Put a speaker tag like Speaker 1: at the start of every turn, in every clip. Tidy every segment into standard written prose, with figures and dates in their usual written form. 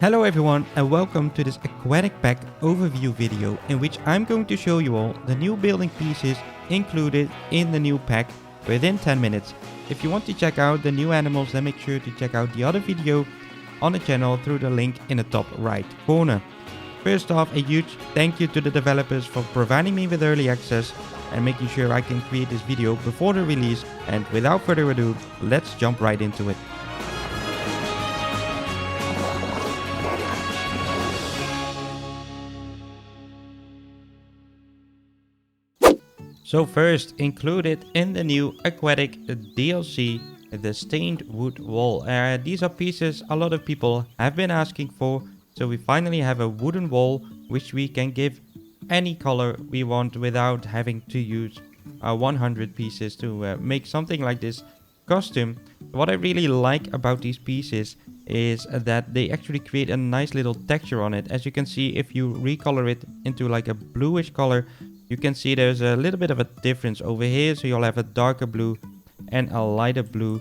Speaker 1: Hello everyone and welcome to this Aquatic Pack overview video in which I'm going to show you all the new building pieces included in the new pack within 10 minutes. If you want to check out the new animals, then make sure to check out the other video on the channel through the link in the top right corner. First off, a huge thank you to the developers for providing me with early access and making sure I can create this video before the release. And without further ado, let's jump right into it. So first, included in the new Aquatic DLC, the stained wood wall. These are pieces a lot of people have been asking for. So we finally have a wooden wall which we can give any color we want without having to use 100 pieces to make something like this costume. What I really like about these pieces is that they actually create a nice little texture on it. As you can see, if you recolor it into like a bluish color, you can see there's a little bit of a difference over here. So you'll have a darker blue and a lighter blue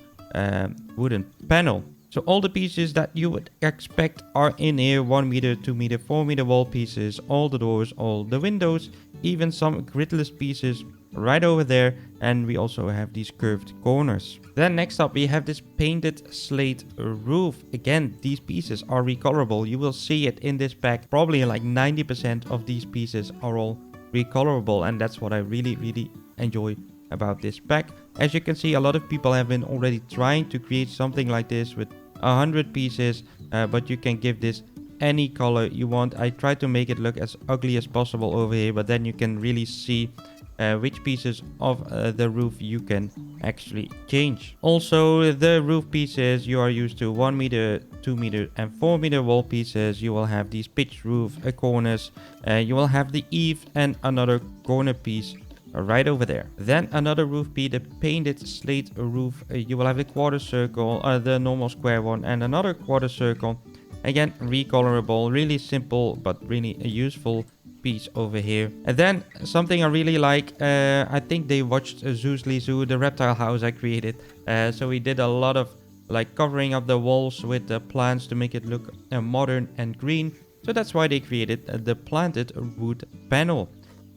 Speaker 1: wooden panel. So all the pieces that you would expect are in here: 1 meter, 2 meter, 4 meter wall pieces, all the doors, all the windows, even some griddless pieces right over there. And we also have these curved corners. Then next up we have this painted slate roof. Again, these pieces are recolorable. You will see it in this pack. Probably like 90% of these pieces are all recolorable, and that's what I really enjoy about this pack. As you can see, a lot of people have been already trying to create something like this with 100 pieces, but you can give this any color you want. I try to make it look as ugly as possible over here, but then you can really see which pieces of the roof you can actually change. Also, the roof pieces, you are used to 1 meter, 2 meter and 4 meter wall pieces. You will have these pitched roof corners. You will have the eave and another corner piece right over there. Then another roof piece, the painted slate roof. You will have the quarter circle, the normal square one, and another quarter circle. Again, recolorable, really simple but really a useful piece over here. And then something I really like, I think they watched Zoosly Zoo, the reptile house I created. So we did a lot of like covering up the walls with the plants to make it look modern and green. So that's why they created the planted wood panel.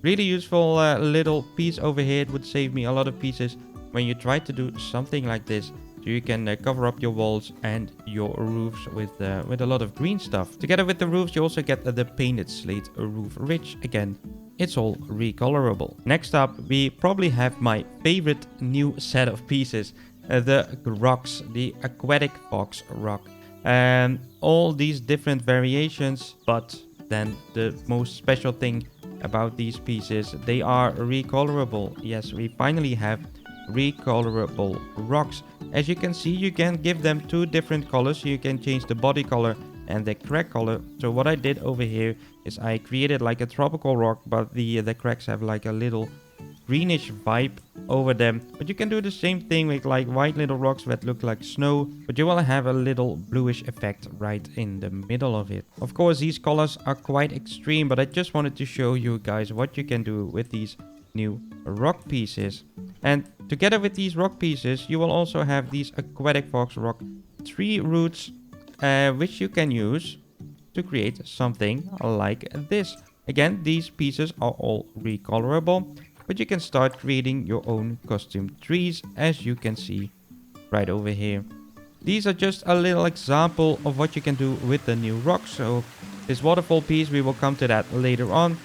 Speaker 1: Really useful little piece over here. It would save me a lot of pieces when you try to do something like this. So you can cover up your walls and your roofs with a lot of green stuff. Together with the roofs, you also get the painted slate roof, which again, it's all recolorable. Next up, we probably have my favorite new set of pieces, the rocks, the Aquatic Fox rock. And all these different variations, but then the most special thing about these pieces, they are recolorable. Yes, we finally have recolorable rocks. As you can see, you can give them 2 different colors. So you can change the body color and the crack color. So what I did over here is I created like a tropical rock, but the cracks have like a little greenish vibe over them. But you can do the same thing with like white little rocks that look like snow, but you will have a little bluish effect right in the middle of it. Of course, these colors are quite extreme, but I just wanted to show you guys what you can do with these new rock pieces. And together with these rock pieces, you will also have these Aquatic Fox rock tree roots, which you can use to create something like this. Again, these pieces are all recolorable, but you can start creating your own custom trees, as you can see right over here. These are just a little example of what you can do with the new rocks. So this waterfall piece, we will come to that later on.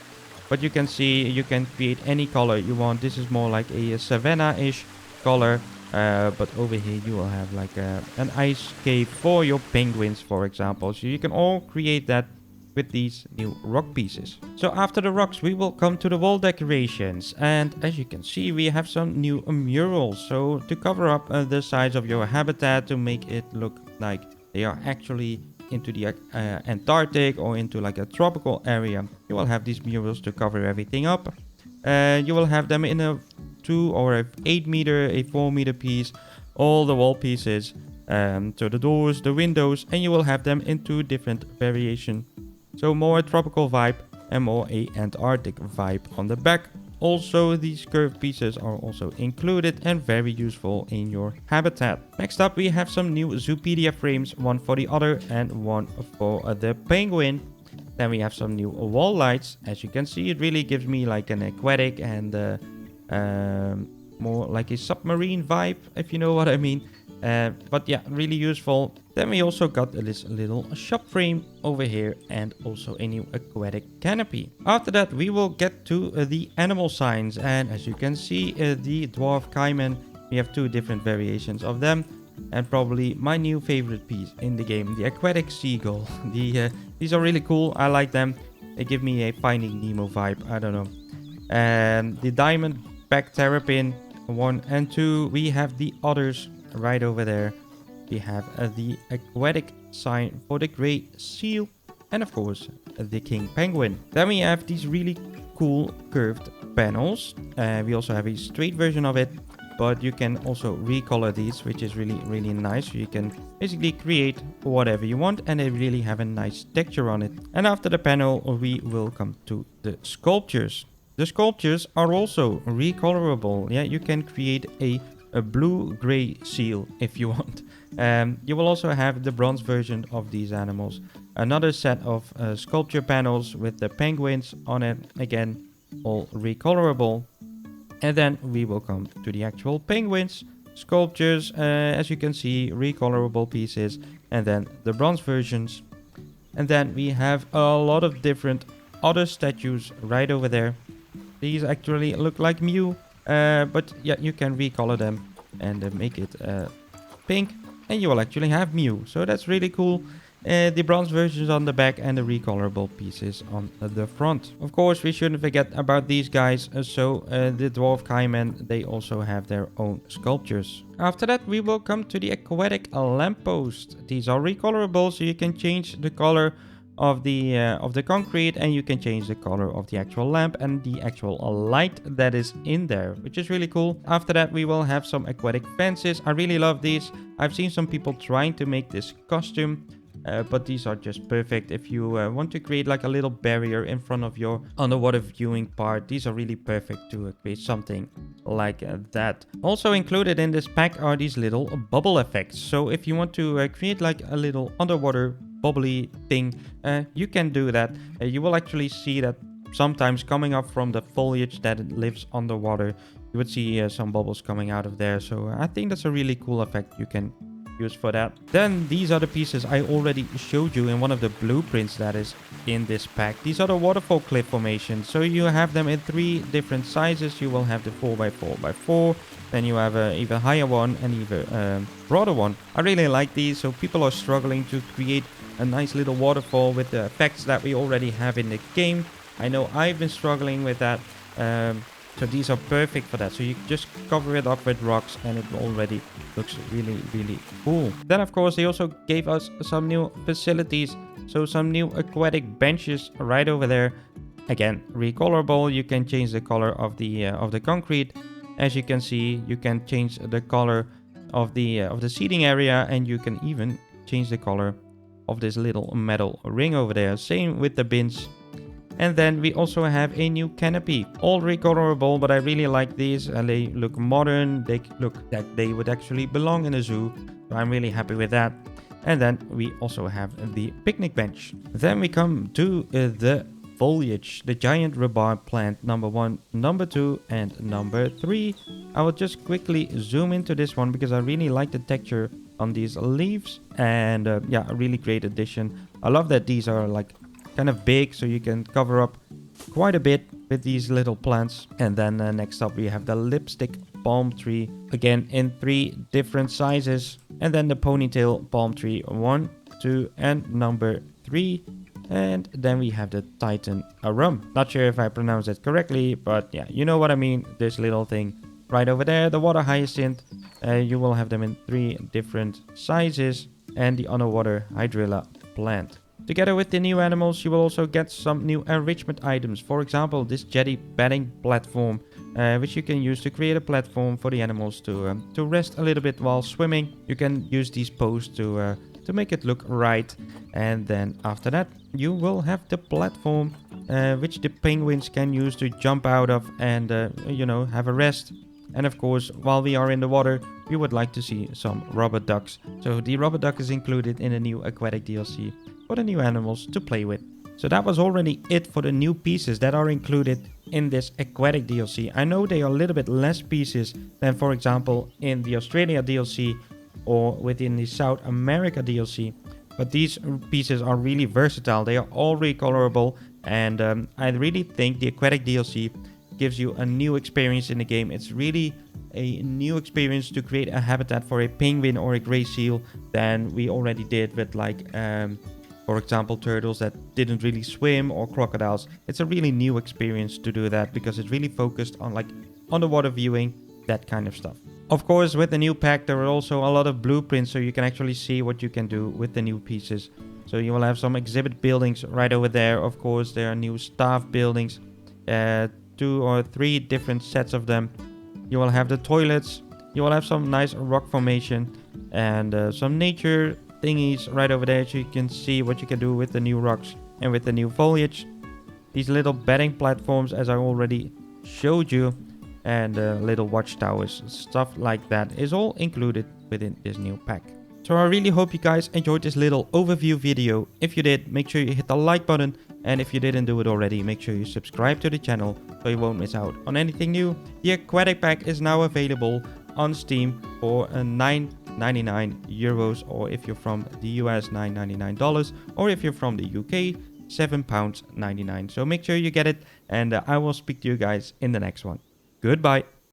Speaker 1: But you can see you can create any color you want. This is more like a savanna-ish color. But over here you will have like an ice cave for your penguins, for example. So you can all create that with these new rock pieces. So after the rocks, we will come to the wall decorations. And as you can see, we have some new murals. So to cover up the sides of your habitat, to make it look like they are actually into the Antarctic or into like a tropical area, you will have these murals to cover everything up. You will have them in a 2 or a 8 meter, a 4 meter piece, all the wall pieces, so the doors, the windows, and you will have them in 2 different variations. So more a tropical vibe and more a Antarctic vibe on the back. Also, these curved pieces are also included and very useful in your habitat. Next up, we have some new Zoopedia frames, one for the otter and one for the penguin. Then we have some new wall lights. As you can see, it really gives me like an aquatic and more like a submarine vibe, if you know what I mean. But yeah, really useful. Then we also got this little shop frame over here and also a new aquatic canopy. After that, we will get to the animal signs. And as you can see, the dwarf caiman, we have two different variations of them. And probably my new favorite piece in the game, the aquatic seagull. These are really cool. I like them. They give me a Finding Nemo vibe. I don't know. And the diamond back terrapin 1 and 2. We have the otters right over there. We have the aquatic sign for the gray seal. And of course, the king penguin. Then we have these really cool curved panels. We also have a straight version of it. But you can also recolor these, which is really nice. So you can basically create whatever you want and they really have a nice texture on it. And after the panel, we will come to the sculptures. The sculptures are also recolorable. Yeah, you can create a blue-gray seal if you want. You will also have the bronze version of these animals. Another set of sculpture panels with the penguins on it. Again, all recolorable. And then we will come to the actual penguins sculptures. As you can see, recolorable pieces. And then the bronze versions. And then we have a lot of different other statues right over there. These actually look like Mew. But yeah, you can recolor them and make it pink. And you will actually have Mew. So that's really cool. The bronze versions on the back and the recolorable pieces on the front. Of course, we shouldn't forget about these guys. The dwarf caiman, they also have their own sculptures. After that, we will come to the aquatic lamppost. These are recolorable, so you can change the color of the concrete and you can change the color of the actual lamp and the actual light that is in there, which is really cool. After that, we will have some aquatic fences. I really love these. I've seen some people trying to make this costume. But these are just perfect if you want to create like a little barrier in front of your underwater viewing part. These are really perfect to create something like that. Also included in this pack are these little bubble effects. So if you want to create like a little underwater bubbly thing, you can do that. You will actually see that sometimes coming up from the foliage that lives underwater. You would see some bubbles coming out of there. So I think that's a really cool effect you can use for that. Then these are the pieces I already showed you in one of the blueprints that is in this pack. These are the waterfall cliff formations. So you have them in 3 different sizes. You will have the 4x4x4. Then you have an even higher one and even broader one. I really like these. So people are struggling to create a nice little waterfall with the effects that we already have in the game. I know I've been struggling with that. So these are perfect for that. So you just cover it up with rocks and it already looks really cool. Then of course they also gave us some new facilities. So some new aquatic benches right over there. Again, recolorable. You can change the color of the concrete. As you can see, you can change the color of the seating area and you can even change the color of this little metal ring over there. Same with the bins. And then we also have a new canopy, all recolorable, but I really like these. They look modern. They look that they would actually belong in a zoo. So I'm really happy with that. And then we also have the picnic bench. Then we come to the foliage, the giant rhubarb plant number 1, number 2, and number 3. I will just quickly zoom into this one because I really like the texture on these leaves. And yeah, a really great addition. I love that these are like kind of big, so you can cover up quite a bit with these little plants. And then next up we have the lipstick palm tree, again in 3 different sizes. And then the ponytail palm tree 1, 2, and number 3. And then we have the Titan arum. Not sure if I pronounced it correctly, but yeah, you know what I mean. This little thing right over there, the water hyacinth. You will have them in 3 different sizes. And the underwater hydrilla plant. Together with the new animals, you will also get some new enrichment items. For example, this jetty bedding platform, which you can use to create a platform for the animals to rest a little bit while swimming. You can use these posts to make it look right. And then after that, you will have the platform which the penguins can use to jump out of and, have a rest. And of course, while we are in the water, we would like to see some rubber ducks. So the rubber duck is included in the new aquatic DLC for the new animals to play with. So that was already it for the new pieces that are included in this aquatic DLC. I know they are a little bit less pieces than, for example, in the Australia DLC or within the South America DLC. But these pieces are really versatile. They are all recolorable, and I really think the aquatic DLC gives you a new experience in the game. It's really a new experience to create a habitat for a penguin or a gray seal than we already did with, like, for example, turtles that didn't really swim, or crocodiles. It's a really new experience to do that because it's really focused on, like, underwater viewing, that kind of stuff. Of course, with the new pack, there are also a lot of blueprints, so you can actually see what you can do with the new pieces. So you will have some exhibit buildings right over there. Of course, there are new staff buildings, 2 or 3 different sets of them. You will have the toilets. You will have some nice rock formation and some nature thingies right over there, so you can see what you can do with the new rocks and with the new foliage. These little bedding platforms, as I already showed you, and little watchtowers, stuff like that is all included within this new pack. So I really hope you guys enjoyed this little overview video. If you did, make sure you hit the like button, and if you didn't do it already, make sure you subscribe to the channel so you won't miss out on anything new. The Aquatic Pack is now available on Steam for €9.99, or if you're from the US, $9.99, or if you're from the UK, £7.99. So make sure you get it, and I will speak to you guys in the next one. Goodbye.